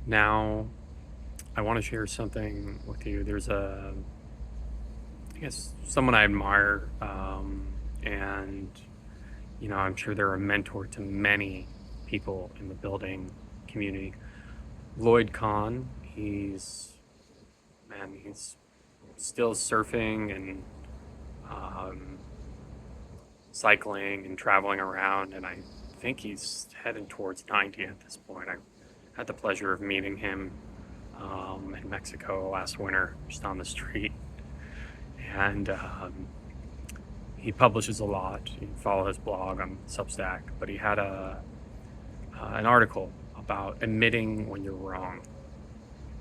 Now, I want to share something with you. There's I guess, someone I admire, and I'm sure they're a mentor to many people in the building community. Lloyd Kahn, he's still surfing and um, cycling and traveling around, and I think he's headed towards 90 at this point. I had the pleasure of meeting him in Mexico last winter, just on the street, and he publishes a lot. You can follow his blog on Substack, but he had an article about admitting when you're wrong,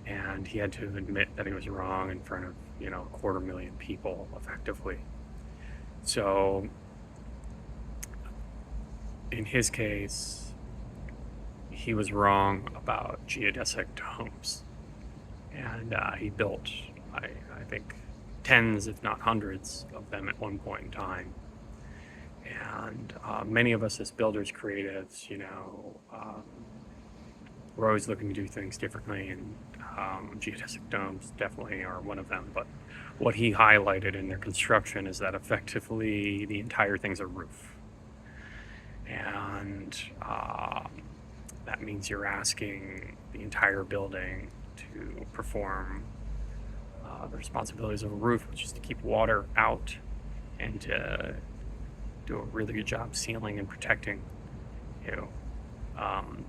and he had to admit that he was wrong in front of a quarter million people, effectively. So in his case, he was wrong about geodesic domes, and he built, I think, tens, if not hundreds, of them at one point in time. And many of us as builders, creatives, we're always looking to do things differently, and geodesic domes definitely are one of them. But what he highlighted in their construction is that effectively the entire thing's a roof. And that means you're asking the entire building to perform the responsibilities of a roof, which is to keep water out and to do a really good job sealing and protecting you.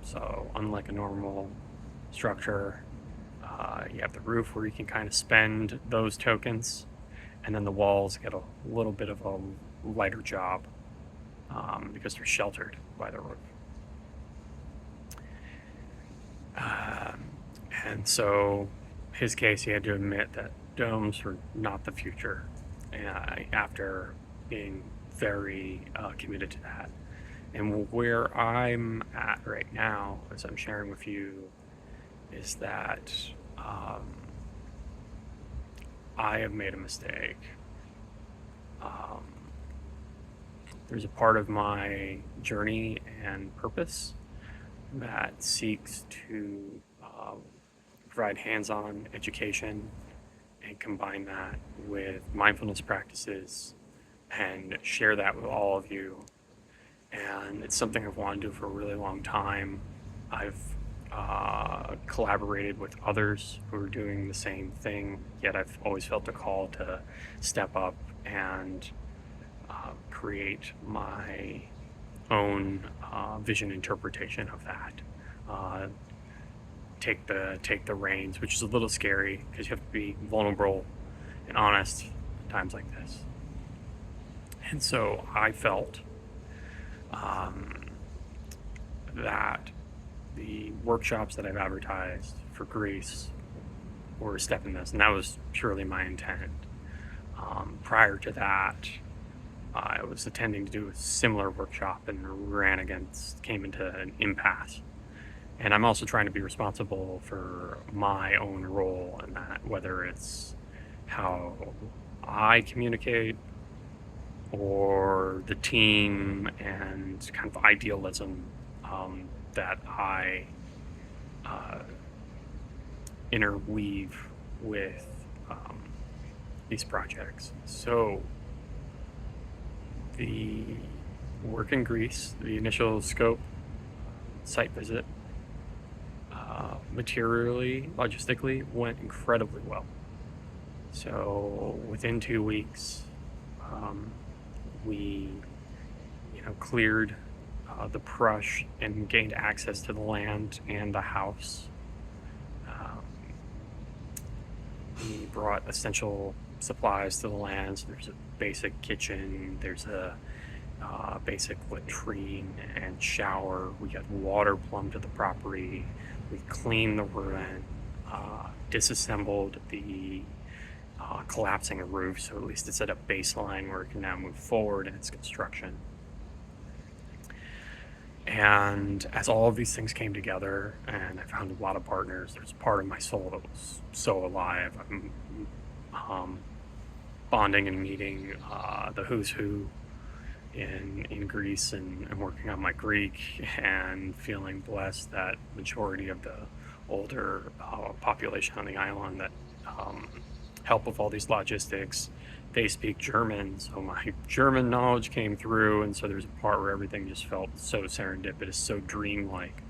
So unlike a normal structure, you have the roof where you can kind of spend those tokens, and then the walls get a little bit of a lighter job because they're sheltered by the roof. And so his case, he had to admit that domes were not the future after being very committed to that. And where I'm at right now, as I'm sharing with you, is that I have made a mistake. There's a part of my journey and purpose that seeks to provide hands-on education and combine that with mindfulness practices and share that with all of you. And it's something I've wanted to do for a really long time. I've collaborated with others who are doing the same thing, yet I've always felt a call to step up and create my own vision interpretation of that. Take the reins, which is a little scary because you have to be vulnerable and honest at times like this. And so I felt that the workshops that I've advertised for Greece were a step in this, and that was purely my intent. Prior to that, I was attending to do a similar workshop and came into an impasse. And I'm also trying to be responsible for my own role in that, whether it's how I communicate or the team and kind of idealism that I interweave with these projects. So the work in Greece, the initial scope, site visit, materially, logistically, went incredibly well. So within 2 weeks, we, cleared the brush and gained access to the land and the house. We brought essential supplies to the land. So there's a basic kitchen, there's a basic latrine and shower. We got water plumbed to the property. We cleaned the ruin, disassembled the collapsing roof, so at least it's at a baseline where it can now move forward in its construction. And as all of these things came together, and I found a lot of partners, there's a part of my soul that was so alive. I'm bonding and meeting the who's who in Greece, and working on my Greek, and feeling blessed that majority of the older population on the island that help with all these logistics. They speak German, so my German knowledge came through, and so there's a part where everything just felt so serendipitous, so dreamlike.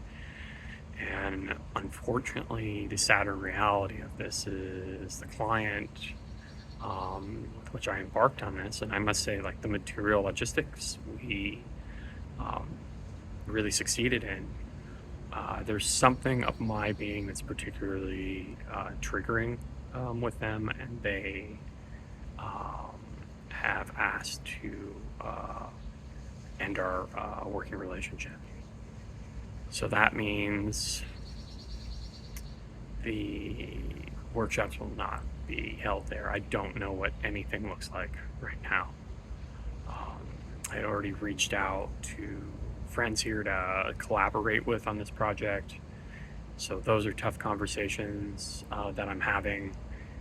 And unfortunately, the sadder reality of this is the client with which I embarked on this, and I must say, like, the material logistics we really succeeded in. There's something of my being that's particularly triggering with them, and they have asked to end our working relationship. So that means the workshops will not be held there. I don't know what anything looks like right now. I had already reached out to friends here to collaborate with on this project. So those are tough conversations that I'm having.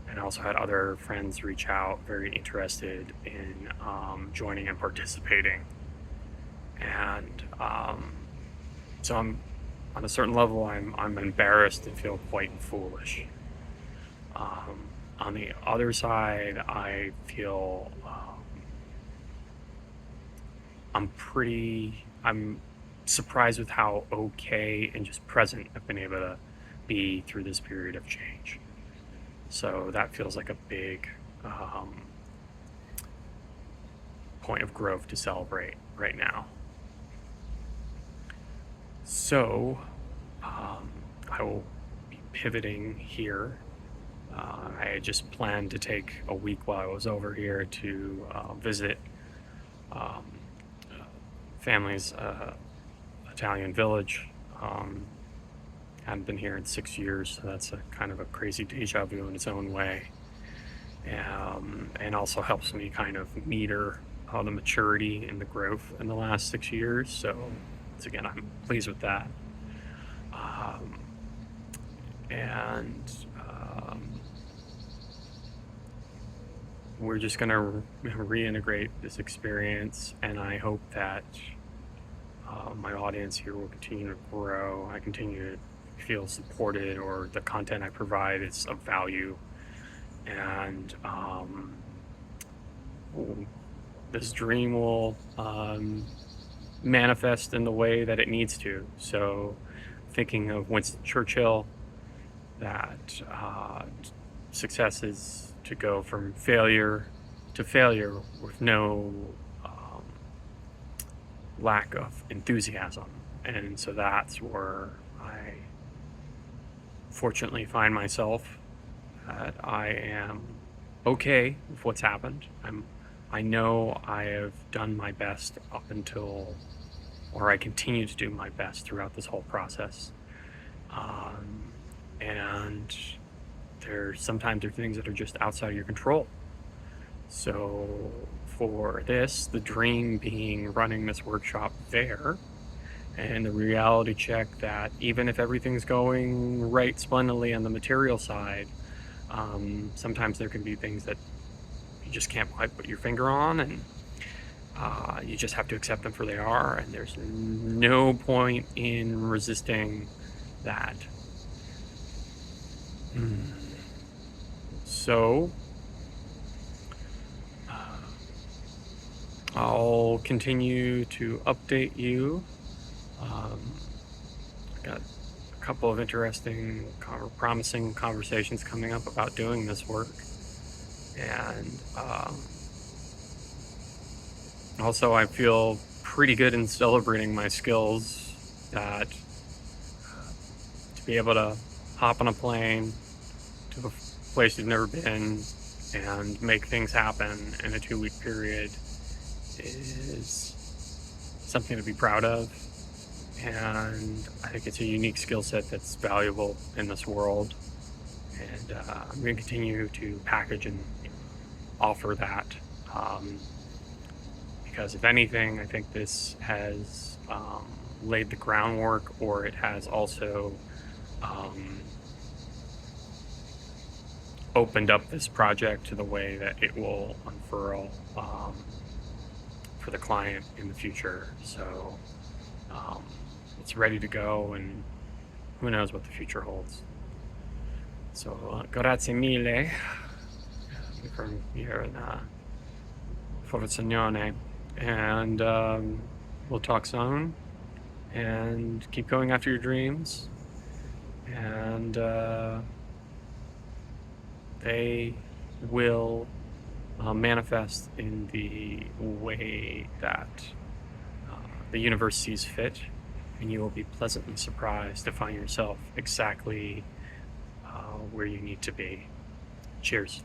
And I also had other friends reach out, very interested in joining and participating. And so I'm, on a certain level, I'm embarrassed and feel quite foolish. On the other side, I feel I'm surprised with how okay and just present I've been able to be through this period of change. So that feels like a big point of growth to celebrate right now. So I will be pivoting here. I had just planned to take a week while I was over here to visit family's Italian village. Hadn't been here in 6 years, so that's a kind of a crazy deja vu in its own way. And also helps me kind of meter the maturity and the growth in the last 6 years. So once again, I'm pleased with that. We're just going to reintegrate this experience, and I hope that my audience here will continue to grow. I continue to feel supported, or the content I provide is of value, and this dream will manifest in the way that it needs to. So thinking of Winston Churchill, that success is to go from failure to failure with no lack of enthusiasm. And so that's where I fortunately find myself, that I am okay with what's happened. I know I have done my best up until, or I continue to do my best throughout this whole process. And sometimes there are things that are just outside of your control. So for this, the dream being running this workshop there, and the reality check that even if everything's going right splendidly on the material side, sometimes there can be things that you just can't quite put your finger on, and you just have to accept them for they are, and there's no point in resisting that. So I'll continue to update you. Got a couple of interesting, promising conversations coming up about doing this work, and also I feel pretty good in celebrating my skills, that to be able to hop on a plane to a place you've never been and make things happen in a 2-week period is something to be proud of. And I think it's a unique skill set that's valuable in this world. And I'm going to continue to package and offer that. Because if anything, I think this has laid the groundwork, or it has also opened up this project to the way that it will unfurl for the client in the future. So it's ready to go, and who knows what the future holds. So, grazie mille for your forzazione, and we'll talk soon. And keep going after your dreams, and they will manifest in the way that the universe sees fit, and you will be pleasantly surprised to find yourself exactly where you need to be. Cheers.